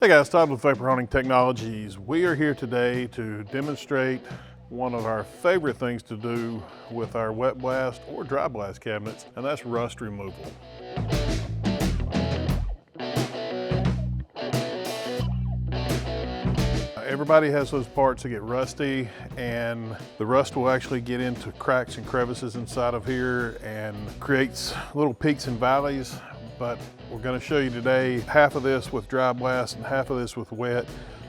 Hey guys, Todd with Vapor Hunting Technologies. We are here today to demonstrate one of our favorite things to do with our wet blast or dry blast cabinets, and that's rust removal. Everybody has those parts that get rusty, and the rust will actually get into cracks and crevices inside of here and creates little peaks and valleys. But we're going to show you today half of this with dry blast and half of this with wet,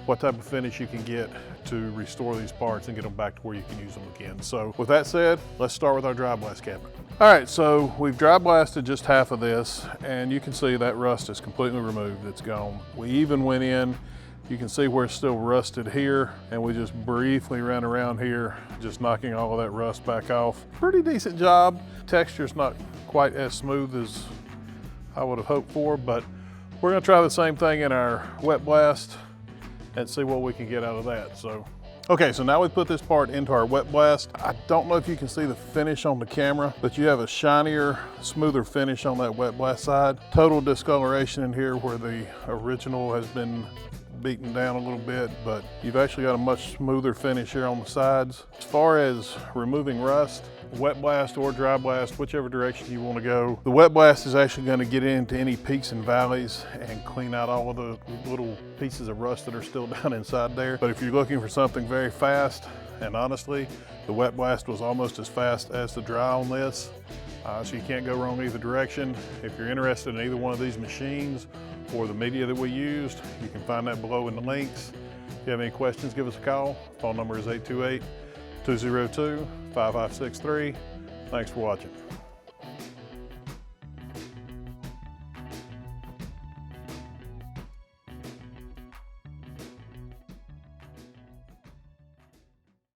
what type of finish you can get to restore these parts and get them back to where you can use them again. So with that said, let's start with our dry blast cabinet. All right, so we've dry blasted just half of this, and you can see that rust is completely removed, it's gone. We even went in, you can see where it's still rusted here, and we just briefly ran around here, just knocking all of that rust back off. Pretty decent job. Texture's not quite as smooth as I would have hoped for, but we're gonna try the same thing in our wet blast and see what we can get out of that. So, okay, so now we put this part into our wet blast. I don't know if you can see the finish on the camera, but you have a shinier, smoother finish on that wet blast side. Total discoloration in here where the original has been beaten down a little bit, but you've actually got a much smoother finish here on the sides. As far as removing rust, wet blast or dry blast, whichever direction you want to go, the wet blast is actually going to get into any peaks and valleys and clean out all of the little pieces of rust that are still down inside there. But if you're looking for something very fast, and honestly, the wet blast was almost as fast as the dry on this, so you can't go wrong either direction. If you're interested in either one of these machines or the media that we used, you can find that below in the links. If you have any questions, give us a call. Phone number is 828-202-5563. Thanks for watching.